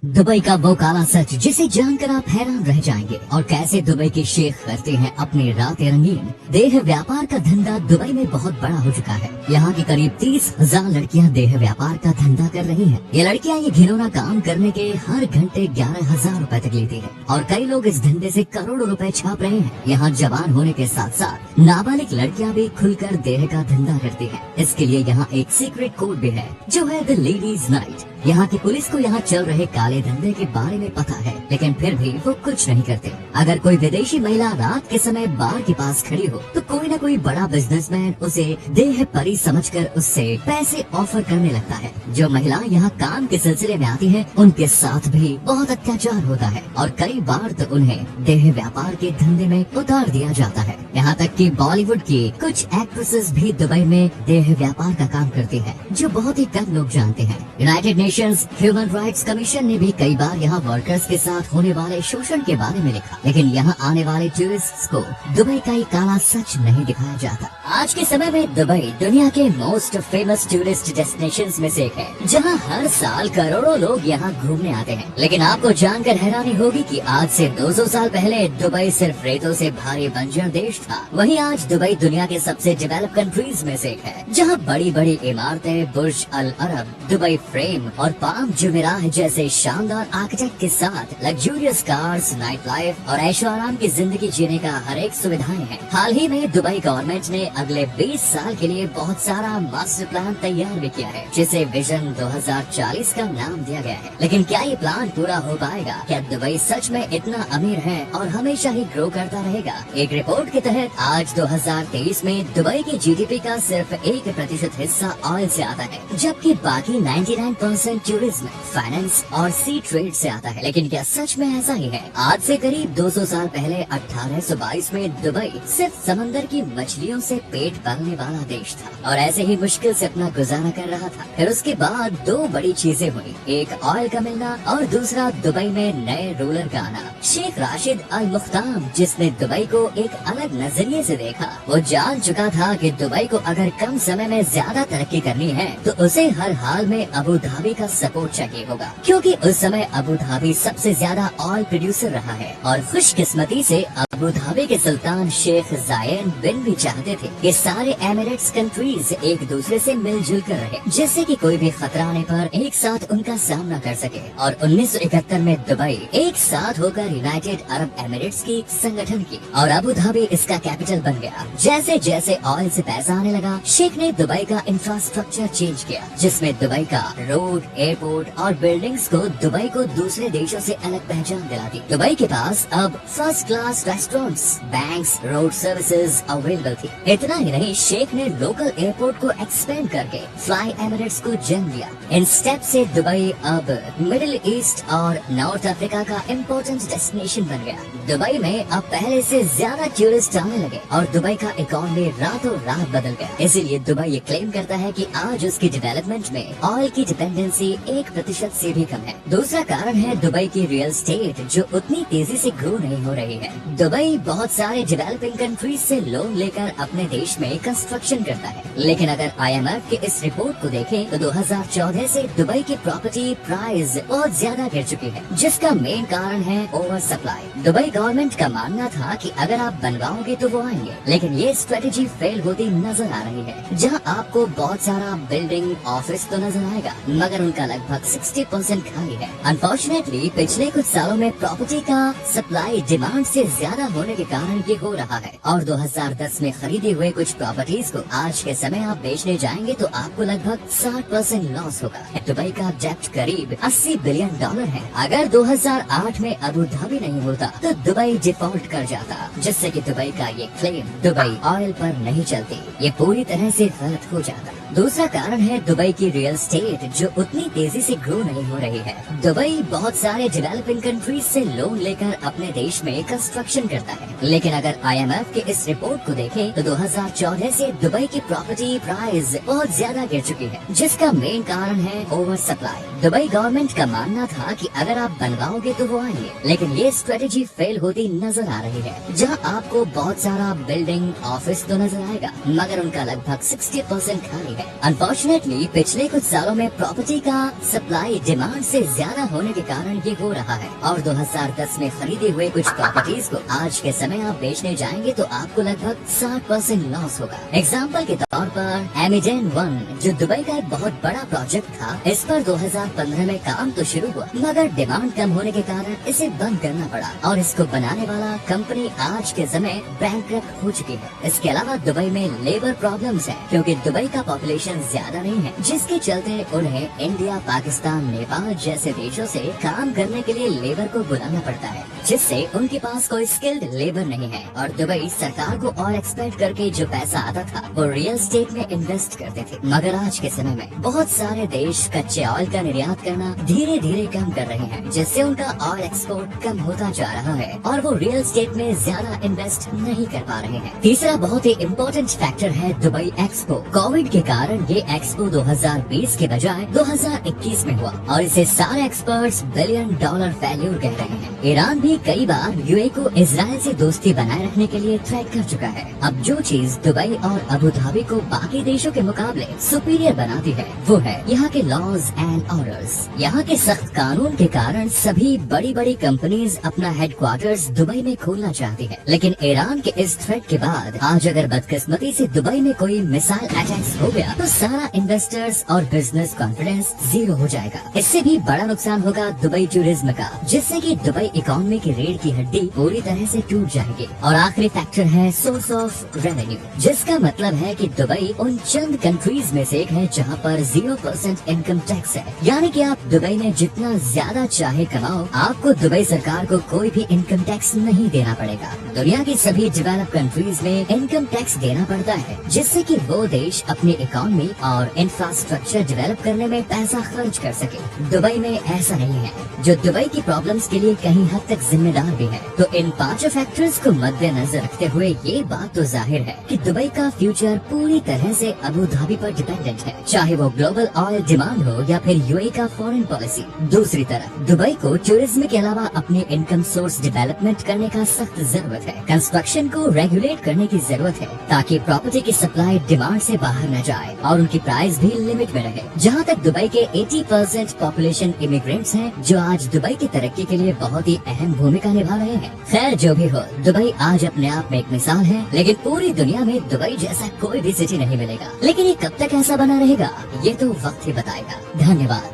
Dubai का वो काला सच जिसे जानकर आप हैरान रह जाएंगे। और कैसे दुबई के शेख करते हैं अपनी रातें रंगीन। देह व्यापार का धंधा दुबई में बहुत बड़ा हो चुका है। यहाँ की करीब 30,000 लड़कियाँ देह व्यापार का धंधा कर रही हैं। ये लड़कियाँ ये घिनौना काम करने के हर घंटे 11,000 रूपए तक लेती है और कई लोग इस धंधे से करोड़ों रुपए छाप रहे हैं। यहाँ जवान होने के साथ साथ नाबालिग लड़कियाँ भी खुलकर देह का धंधा करती हैं। इसके लिए यहाँ एक सीक्रेट कोड भी है जो है द लेडीज नाइट। यहाँ की पुलिस को यहाँ चल रहे काले धंधे के बारे में पता है, लेकिन फिर भी वो कुछ नहीं करते। अगर कोई विदेशी महिला रात के समय बार के पास खड़ी हो तो कोई न कोई बड़ा बिजनेसमैन उसे देह परी समझकर उससे पैसे ऑफर करने लगता है। जो महिला यहाँ काम के सिलसिले में आती है उनके साथ भी बहुत अत्याचार होता है और कई बार तो उन्हें देह व्यापार के धंधे में उतार दिया जाता है। यहाँ तक कि बॉलीवुड की कुछ एक्ट्रेसेस भी दुबई में देह व्यापार का काम करती है, जो बहुत ही कम लोग जानते हैं। United Nations human rights commission ने भी कई बार यहाँ वर्कर्स के साथ होने वाले शोषण के बारे में लिखा, लेकिन यहाँ आने वाले टूरिस्ट्स को दुबई का ये काला सच नहीं दिखाया जाता। आज के समय में दुबई दुनिया के मोस्ट फेमस टूरिस्ट डेस्टिनेशंस में से एक है, जहाँ हर साल करोड़ों लोग यहाँ घूमने आते हैं। लेकिन आपको जानकर हैरानी होगी कि आज से 200 साल पहले दुबई सिर्फ रेतों से भारी बंजर देश था। वहीं आज दुबई दुनिया के सबसे डेवलप कंट्रीज में से एक है, जहाँ बड़ी बड़ी इमारतें, बुर्ज अल अरब, दुबई फ्रेम और पाम जुमेराह जैसे शानदार आर्किटेक्ट के साथ लग्जूरियस कार्स, नाइट लाइफ और ऐशो आराम की जिंदगी जीने का हर एक सुविधाएं हैं। हाल ही में दुबई गवर्नमेंट ने अगले 20 साल के लिए बहुत सारा मास्टर प्लान तैयार भी किया है, जिसे विजन 2040 का नाम दिया गया है। लेकिन क्या ये प्लान पूरा हो पाएगा? क्या दुबई सच में इतना अमीर है और हमेशा ही ग्रो करता रहेगा? एक रिपोर्ट के तहत आज 2023 में दुबई की जीडीपी का सिर्फ 1% हिस्सा ऑयल से आता है, जबकि बाकी 99% टूरिज्म, फाइनेंस और सी ट्रेड से आता है। लेकिन क्या सच में ऐसा ही है? आज से करीब 200 साल पहले 1822 में दुबई सिर्फ समंदर की मछलियों से पेट पालने वाला देश था और ऐसे ही मुश्किल से अपना गुजारा कर रहा था। फिर उसके बाद दो बड़ी चीजें हुई, एक ऑयल का मिलना और दूसरा दुबई में नए रूलर का आना, शेख राशिद अल मुख्ताम, जिसने दुबई को एक अलग नजरिए से देखा। वो जान चुका था कि दुबई को अगर कम समय में ज्यादा तरक्की करनी है तो उसे हर हाल में अबू धाबी का सपोर्ट चाहिए होगा, क्योंकि उस समय अबू धाबी सबसे ज्यादा ऑयल प्रोड्यूसर रहा है। और खुशकिस्मती से अबू धाबी के सुल्तान शेख जायद बिन भी चाहते थे कि सारे एमिरेट्स कंट्रीज एक दूसरे से मिलजुल कर रहे, जिससे कि कोई भी खतरा आने पर एक साथ उनका सामना कर सके। और 1971 में दुबई एक साथ होकर यूनाइटेड अरब एमिरेट्स की संगठन की और अबू धाबी इसका कैपिटल बन गया। जैसे जैसे ऑयल से पैसा आने लगा, शेख ने दुबई का इंफ्रास्ट्रक्चर चेंज किया, जिसमें दुबई का रोड, एयरपोर्ट और बिल्डिंग्स को दुबई को दूसरे देशों से अलग पहचान दिलाती। दुबई के पास अब first class restaurants, banks, road services available थी। इतना ही नहीं, शेख ने लोकल एयरपोर्ट को एक्सपेंड करके फ्लाई एमिरेट्स को जन्म दिया। इन स्टेप से दुबई अब मिडिल ईस्ट और नॉर्थ अफ्रीका का इम्पोर्टेंट डेस्टिनेशन बन गया। दुबई में अब पहले से ज्यादा टूरिस्ट आने लगे और दुबई का इकोनॉमी रातों रात बदल गया। इसीलिए दुबई ये क्लेम करता है कि आज उसकी डेवलपमेंट में ऑयल की डिपेंडेंसी 1% से भी कम है। दूसरा कारण है दुबई की रियल एस्टेट, जो उतनी तेजी से ग्रो नहीं हो रही है। दुबई बहुत सारे डेवलपिंग कंट्रीज से लोन लेकर अपने देश में कंस्ट्रक्शन करता है, लेकिन अगर IMF के इस रिपोर्ट को देखें तो 2014 से दुबई की प्रॉपर्टी प्राइस बहुत ज्यादा गिर चुकी है, जिसका मेन कारण है ओवर सप्लाई। दुबई गवर्नमेंट का मानना था कि अगर आप बनवाओगे तो वो आएंगे, लेकिन ये स्ट्रेटेजी फेल होती नजर आ रही है। जहां आपको बहुत सारा बिल्डिंग, ऑफिस तो नजर आएगा, मगर उनका लगभग 60% खाली है। अनफॉर्चुनेटली पिछले कुछ सालों में प्रॉपर्टी का सप्लाई डिमांड से ज्यादा होने के कारण ये हो रहा है और 2010 में खरीदे हुए कुछ प्रॉपर्टीज को आज के समय आप बेचने जाएंगे तो आपको लगभग 60% लॉस होगा। दुबई का डेब्ट करीब $80 बिलियन है। अगर 2008 में अबू धाबी नहीं होता तो दुबई डिफॉल्ट कर जाता, जिससे कि दुबई का ये क्लेम दुबई ऑयल पर नहीं चलती, ये पूरी तरह से गलत हो जाता। दूसरा कारण है दुबई की रियल एस्टेट, जो उतनी तेजी से ग्रो नहीं हो रही है। दुबई बहुत सारे डेवलपिंग कंट्रीज से लोन लेकर अपने देश में कंस्ट्रक्शन करता है, लेकिन अगर IMF के इस रिपोर्ट को देखें तो 2014 से दुबई की प्रॉपर्टी प्राइस बहुत ज्यादा गिर चुकी है, जिसका मेन कारण है ओवर सप्लाई। दुबई गवर्नमेंट का मानना था कि अगर आप बनवाओगे तो वो आएंगे, लेकिन ये स्ट्रेटेजी फेल होती नजर आ रही है। जहां आपको बहुत सारा बिल्डिंग ऑफिस तो नजर आएगा, मगर उनका लगभग 60% खाली है। अनफॉर्चुनेटली पिछले कुछ सालों में प्रॉपर्टी का सप्लाई डिमांड से ज्यादा होने के कारण ये हो रहा है, और 2010 में खरीदे हुए कुछ प्रॉपर्टीज को आज के समय आप बेचने जाएंगे तो आपको लगभग 60% लॉस होगा। एग्जाम्पल के तौर पर एमिडेन 1 जो दुबई का एक बहुत बड़ा प्रोजेक्ट था, इस पर 2015 में काम तो शुरू हुआ, मगर डिमांड कम होने के कारण इसे बंद करना पड़ा, और इसको बनाने वाला कंपनी आज के समय बैंकरप्ट हो चुकी है। इसके अलावा दुबई में लेबर प्रॉब्लम्स है, क्योंकि दुबई का पॉपुलेशन ज्यादा नहीं है, जिसके चलते उन्हें इंडिया, पाकिस्तान, नेपाल जैसे देशों से काम करने के लिए लेबर को बुलाना पड़ता है, जिससे उनके पास कोई स्किल्ड लेबर नहीं है। और दुबई सरकार को और एक्सपेक्ट करके जो पैसा आता था वो रियल एस्टेट में इन्वेस्ट करते थे, मगर आज के समय में बहुत सारे देश कच्चे ऑयल का निर्यात करना धीरे धीरे कम कर रहे हैं, जिससे उनका ऑयल एक्सपोर्ट कम होता जा रहा है और वो रियल एस्टेट में ज्यादा इन्वेस्ट नहीं कर पा रहे हैं। तीसरा बहुत ही इम्पोर्टेंट फैक्टर है दुबई एक्सपो। कोविड के कारण ये एक्सपो 2020 के बजाय 2021 में हुआ, और इसे सारे एक्सपर्ट्स $1 बिलियन वैल्यू कह रहे हैं। ईरान भी कई बार यूएई को इजराइल से दोस्ती बनाए रखने के लिए ट्राई कर चुका है। अब जो चीज दुबई और अबू धाबी को बाकी देशों के मुकाबले सुपीरियर बनाती है वो है यहाँ के लॉज एंड ऑर्डर्स। यहाँ के सख्त कानून के कारण सभी बड़ी बड़ी कंपनीज अपना हेडक्वार्टर्स दुबई में खोलना चाहती है, लेकिन ईरान के इस थ्रेट के बाद आज अगर बदकिस्मती से दुबई में कोई मिसाइल अटैक्स हो गया तो सारा इन्वेस्टर्स और बिजनेस कॉन्फिडेंस जीरो हो जाएगा। इससे भी बड़ा नुकसान होगा दुबई टूरिज्म का, जिससे कि दुबई इकोनॉमी की रीढ़ की हड्डी पूरी तरह से टूट जाएगी। और आखिरी फैक्टर है सोर्स ऑफ रेवेन्यू, जिसका मतलब है कि दुबई उन चंद कंट्रीज में से एक है जहां पर 0% इनकम टैक्स है, यानी कि आप दुबई में जितना ज्यादा चाहे कमाओ, आपको दुबई सरकार को कोई भी इनकम टैक्स नहीं देना पड़ेगा। दुनिया की सभी डेवलप कंट्रीज में इनकम टैक्स देना पड़ता है, जिससे कि वो देश अपनी इकोनॉमी और इंफ्रास्ट्रक्चर डेवलप करने में पैसा खर्च कर सके। दुबई में ऐसा नहीं है, जो दुबई की प्रॉब्लम्स के लिए कहीं हद तक जिम्मेदार भी है। तो इन 5 फैक्टर्स को मद्देनजर रखते हुए ये बात तो जाहिर है कि दुबई का फ्यूचर पूरी तरह से अबू धाबी पर डिपेंडेंट है, चाहे वो ग्लोबल ऑयल डिमांड हो या फिर यूएई का फॉरेन पॉलिसी। दूसरी तरफ दुबई को टूरिज्म के अलावा अपने इनकम सोर्स डेवलपमेंट करने का सख्त जरूरत है। कंस्ट्रक्शन को रेगुलेट करने की जरूरत है, ताकि प्रॉपर्टी की सप्लाई डिमांड से बाहर न जाए और उनकी प्राइस भी लिमिट में रहे। जहाँ तक दुबई के 80% पॉपुलेशन इमिग्रेंट्स हैं, जो आज दुबई की तरक्की के लिए बहुत ही अहम भूमिका निभा रहे हैं। खैर जो भी हो, दुबई आज अपने आप में एक मिसाल है, लेकिन पूरी दुनिया में दुबई जैसा कोई भी सिटी नहीं मिलेगा। लेकिन ये कब तक ऐसा बना रहेगा, ये तो वक्त ही बताएगा। धन्यवाद।